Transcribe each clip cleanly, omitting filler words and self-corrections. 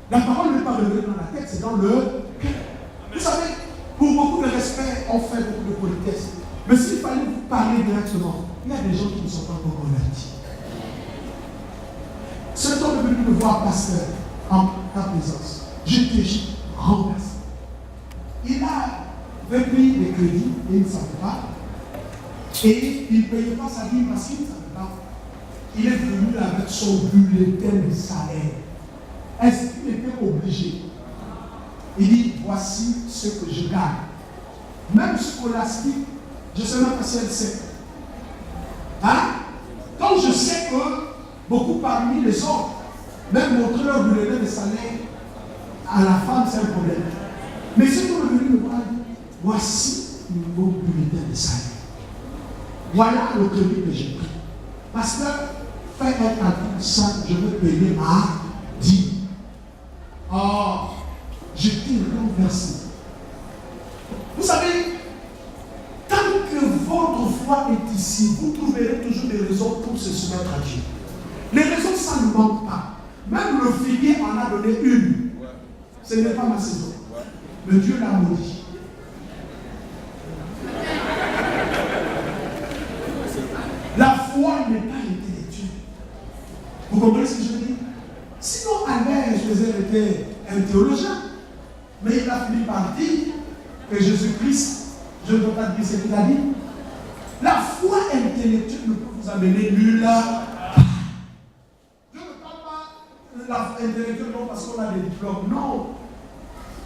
La parole n'est pas révélée dans la tête, c'est dans le cœur. Vous savez, pour beaucoup de respect, on fait beaucoup de politesse. Mais s'il fallait vous parler directement, il y a des gens qui ne sont pas encore convertis. Cet homme est venu me voir, pasteur, en ta présence. J'étais renversé. Il avait pris des crédits et il ne savait pas. Et il ne payait pas sa vie parce qu'il ne savait pas. Il est venu avec son bulletin de salaire. Est-ce qu'il était obligé? Il dit, voici ce que je gagne. Même scolastique, je ne sais même pas si elle sait. Hein? Donc je sais que beaucoup parmi les autres, même montrer leur bulletin de salaire à la femme, c'est un problème. Mais ce qu'on est venu me voir, voici mon bulletin de salaire. Voilà le crédit que j'ai pris. Parce que, fais un calcul simple, je veux payer ma dîme. Oh, j'étais renversé. Vous savez, tant que votre foi est ici, vous trouverez toujours des raisons pour se soumettre à Dieu. Les raisons, ça ne manque pas. Même le figuier en a donné une. Ce n'est pas ma saison. Le Dieu l'a maudit. La foi n'est pas intellectuelle. Vous comprenez ce que je veux dire? Sinon, Albert Schweitzer était un théologien. Mais il a fini par dire que Jésus-Christ, je ne peux pas dire ce qu'il a dit. La foi intellectuelle ne peut vous amener nulle part. Je ne parle pas de la foi intellectuelle non parce qu'on a des diplômes. Non.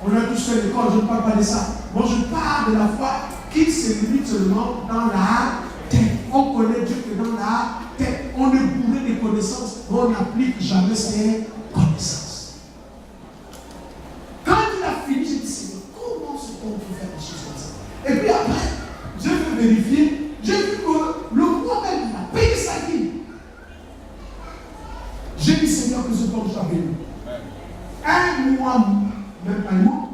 On a tous fait l'école, je ne parle pas de ça. Moi, je parle de la foi qui se limite seulement dans la tête. On connaît Dieu que dans la tête. On est bourré de connaissances, mais on n'applique jamais ces connaissances. Quand il a fini, j'ai dit, Seigneur, comment est-ce qu'on peut faire des choses comme ça? Et puis après, je vais vérifier, j'ai vu que le roi même a payé sa vie. J'ai dit, Seigneur, que ce temps soit béni. Un mois, même un mois,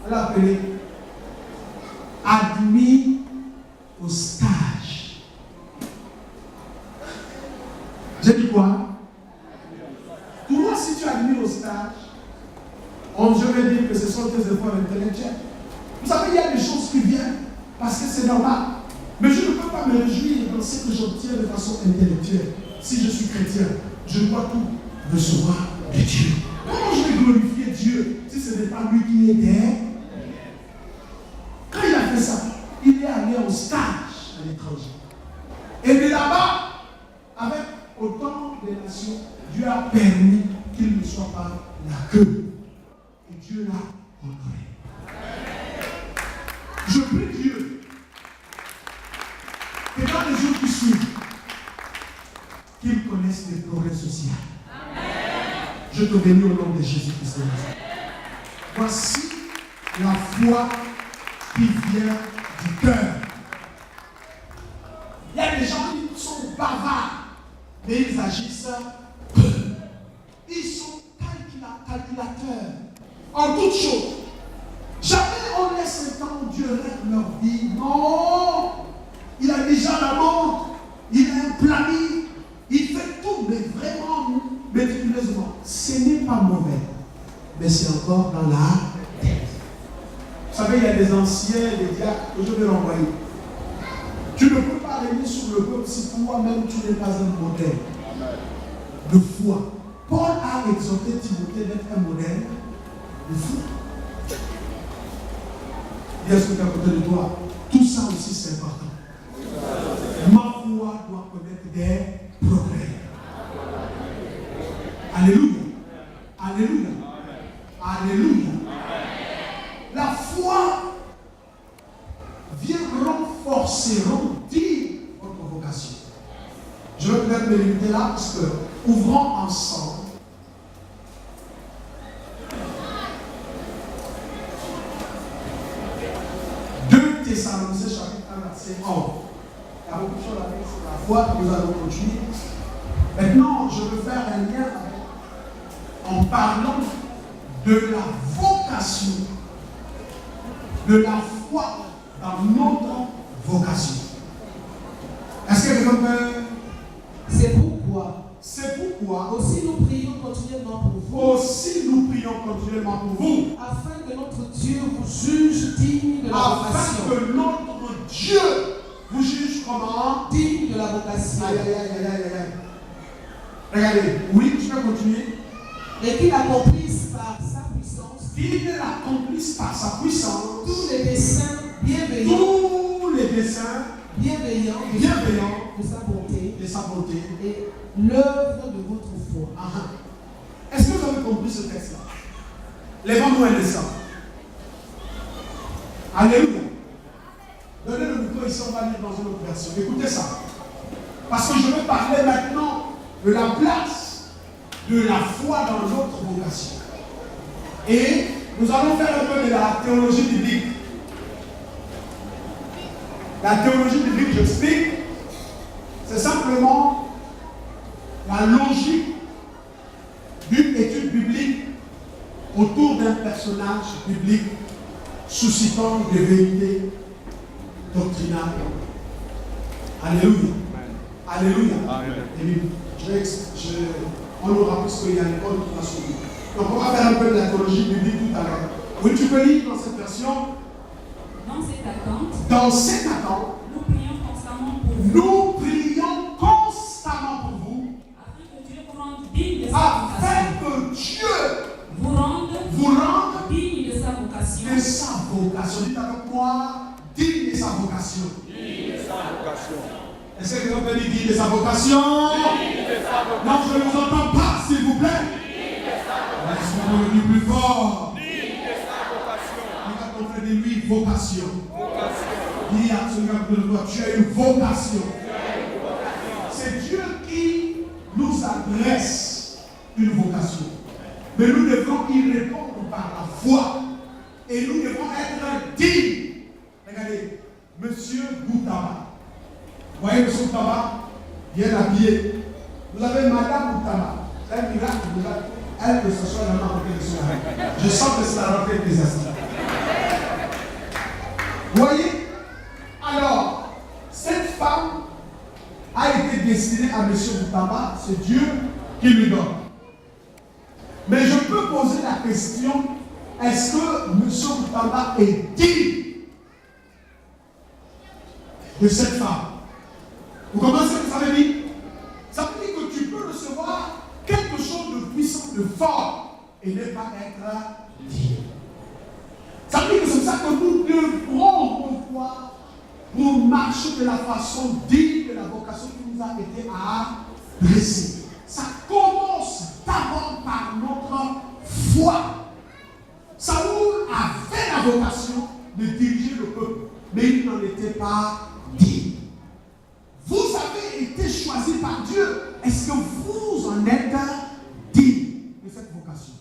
elle a appelé admis au stage. J'ai dit quoi? Toi, si tu es admis au stage, je vais dire que ce sont tes efforts intellectuels. Vous savez, il y a des choses qui viennent parce que c'est normal. Mais je ne peux pas me réjouir dans ce que j'obtiens de façon intellectuelle. Si je suis chrétien, je dois tout recevoir de Dieu. Comment je vais glorifier Dieu si ce n'est pas lui qui est derrière? Quand il a fait ça, il est allé au stage à l'étranger. Et de là-bas, avec autant de nations, Dieu a permis qu'il ne soit pas la queue. Et Dieu l'a honoré. Je prie Dieu que dans les jours qui suivent, qu'ils connaissent les progrès sociaux. Je te bénis au nom de Jésus-Christ. Voici la foi qui vient du cœur. Il y a des gens qui sont bavards, mais ils agissent peu. Ils sont calculateurs en toutes choses. Jamais on laisse le temps Dieu règle leur vie. Non! Il a déjà la montre, il a un planning, il fait tout, mais vraiment méticuleusement. Ce n'est pas mauvais, mais c'est encore dans la tête. Vous savez, il y a des anciens, des diacres que je vais renvoyer. Tu ne peux pas régner sur le peuple si toi-même tu n'es pas un modèle de foi. Paul a exhorté Timothée d'être un modèle de foi. Dis à ce qui est à côté de toi, tout ça aussi c'est important. Ma foi doit connaître des progrès. Alléluia. Alléluia. Alléluia. La foi vient renforcer, rendir votre vocation. Je vais peut-être me limiter là parce que ouvrons ensemble. Thessaloniciens chapitre 1 verset 11. Il y a beaucoup de choses avec la foi, nous allons continuer. Maintenant, je veux faire un lien en parlant de la vocation, de la foi dans notre vocation. Est-ce que quelqu'un peut? C'est pourquoi aussi nous prions continuellement pour vous. prions continuellement pour vous. Afin que notre Dieu vous juge digne de la vocation. Afin que notre Dieu vous juge comment? Digne de la vocation. Aïe, aïe, aïe, aïe, aïe. Regardez, oui, je vais continuer. Et qu'il accomplisse par sa puissance. Qu'il accomplisse par sa puissance. Tous les desseins bienveillants. Tous les desseins bienveillants de sa bonté. De sa bonté. Et l'œuvre de votre foi. Est-ce que vous avez compris ce texte-là? Lèvons-nous un instant. Alléluia. Donnez le micro ici, on va lire dans une autre version. Écoutez ça. Parce que je vais parler maintenant de la place de la foi dans notre vocation. Et nous allons faire un peu de la théologie biblique. La théologie biblique, j'explique, c'est simplement la logique d'une étude biblique autour d'un personnage biblique suscitant des vérités doctrinales. Alléluia. Alléluia. On aura plus qu'il y a une bonne relation. Donc on va faire un peu de la théologie biblique tout à l'heure. Oui, tu peux lire dans cette version. Dans cette attente, nous prions constamment pour vous. Nous prions constamment pour vous. Afin que Dieu vous rende digne de sa Afin vocation. que Dieu vous rende digne de sa vocation. De sa vocation. Dites avec moi, digne de sa vocation. Digne de sa vocation. Est-ce que quelqu'un peut dire digne de sa vocation? Non, je ne vous entends pas, s'il vous plaît. Est-ce qu'on peut le dire plus fort? Digne de sa vocation. Il a compris de lui vocation. Vocation. Dis à celui de toi, tu as une vocation. C'est Dieu qui nous adresse une vocation. Mais nous devons y répondre par la foi. Et nous devons être dignes. Regardez, Monsieur Boutaba. Vous voyez Monsieur Boutaba, bien habillé. Vous avez Madame Boutaba. C'est un miracle. Elle que ce soit vraiment côté de cela. Je sens que c'est la rentrée ecclésiastique. Vous voyez? Alors, cette femme a été destinée à M. Boutaba, c'est Dieu qui lui donne. Mais je peux poser la question, est-ce que M. Boutaba est digne de cette femme? Vous comprenez ce que ça veut dire? Ça veut dire que tu peux recevoir quelque chose de puissant, de fort, et ne pas être digne. Ça veut dire que c'est ça que nous devrons voir pour marcher de la façon digne de la vocation qui nous a été adressée. Ça commence d'abord par notre foi. Saoul avait la vocation de diriger le peuple, mais il n'en était pas digne. Vous avez été choisi par Dieu. Est-ce que vous en êtes digne de cette vocation?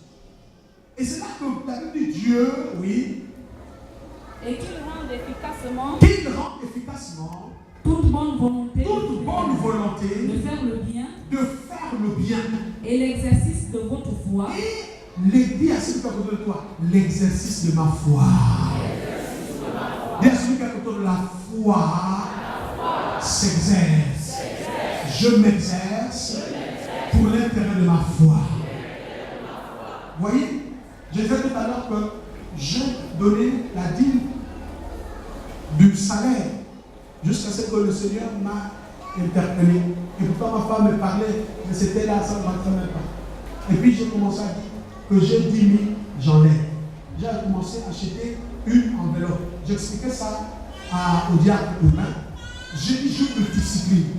Et c'est là que la Bible dit Dieu, oui. Et qu'il rende efficacement toute bonne volonté volonté de faire le bien et l'exercice de votre foi. Et dis à celui qui est autour de toi, l'exercice de ma foi. Dis à celui qui est autour de la foi s'exerce. Je m'exerce pour l'intérêt de ma foi. Vous voyez, j'ai dit tout à l'heure que j'ai donné la dîme du salaire jusqu'à ce que le Seigneur m'a interpellé. Et pourtant ma femme me parlait, mais c'était là, ça ne rentrait même pas. Et puis j'ai commencé à dire que j'ai 10 000, j'en ai. J'ai commencé à acheter une enveloppe. J'expliquais ça au diable humain. J'ai dit, je me discipline.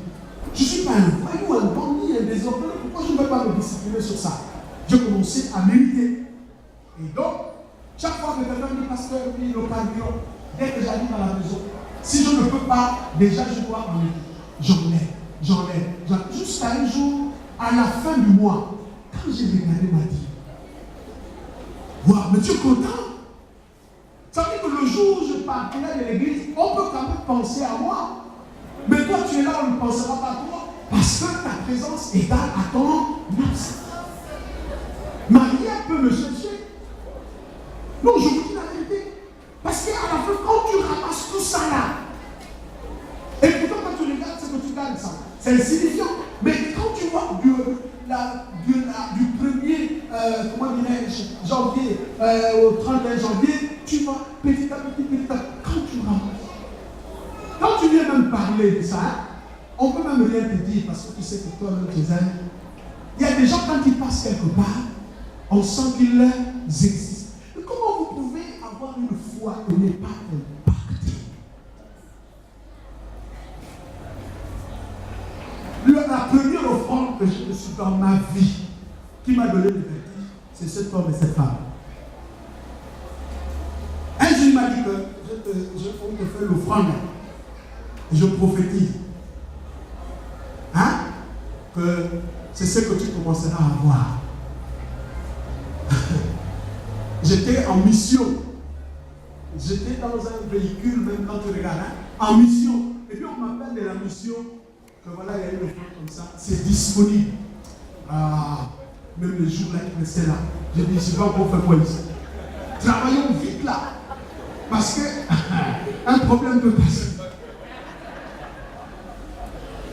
Je ne suis pas un voyou, un bandit, un désordre. Pourquoi je ne vais pas me discipliner sur ça? J'ai commencé à méditer. Et donc, chaque fois que quelqu'un dit, pasteur, oui, le carburant, dès que j'arrive à la maison, si je ne peux pas, déjà je dois en mettre. J'en ai. Jusqu'à un jour, à la fin du mois, quand j'ai regardé ma vie, waouh, mais tu es content? Ça veut dire que le jour où je partirai de l'église, on peut quand même penser à moi. Mais toi, tu es là, on ne pensera pas à toi. Parce que ta présence égale à ton absence. Maria peut me chercher. Non, je vous dis la vérité. Parce qu'à la fin, quand tu ramasses tout ça là, et pourtant quand tu regardes ce que tu gagnes, ça, c'est insignifiant. Mais quand tu vois du premier comment dirais-je, janvier, au 31 janvier, tu vas petit à petit, quand tu ramasses. Quand tu viens même parler de ça, on peut même rien te dire parce que tu sais que toi-même tu es un. Il y a des gens quand ils passent quelque part, on sent qu'ils existent. Mais comment vous pouvez avoir une foi qui n'est pas impactée? La première offrande que j'ai reçue dans ma vie, qui m'a donné le vertige, c'est cet homme et cette femme. Un jour, il m'a dit que on te fait l'offrande. Et je prophétise. Hein? Que c'est ce que tu commenceras à avoir. J'étais en mission. J'étais dans un véhicule, même quand tu regardes, en mission. Et puis on m'appelle de la mission, que voilà, il y a une offrande comme ça, c'est disponible. Ah, même le jour là, il restait là. J'ai dit, je vais encore faire quoi ici? Travaillons vite là. Parce que un problème peut passer.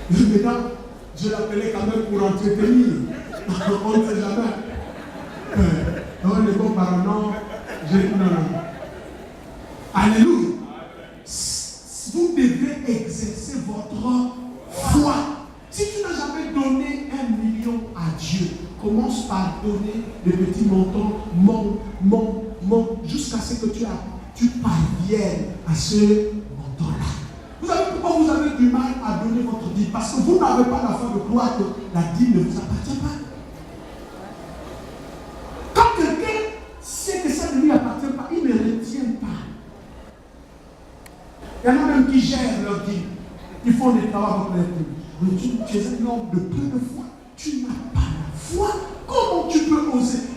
Maintenant, je l'appelais quand même pour entretenir. On ne sait jamais. Non, les bons parents, j'ai dit non. Alléluia. Vous devez exercer votre foi. Si tu n'as jamais donné 1 million à Dieu, commence par donner des petits montants, monte, jusqu'à ce que tu parviennes à ce montant-là. Vous savez pourquoi vous avez du mal à donner votre dîme? Parce que vous n'avez pas la foi de croire que la dîme ne vous appartient pas. Quand quelqu'un sait que ça ne lui appartient pas, il ne retient pas. Il y en a même qui gèrent leur dîme. Ils font des travaux avec leur dîme. Mais tu es un homme de peu de foi. Tu n'as pas la foi. Comment tu peux oser?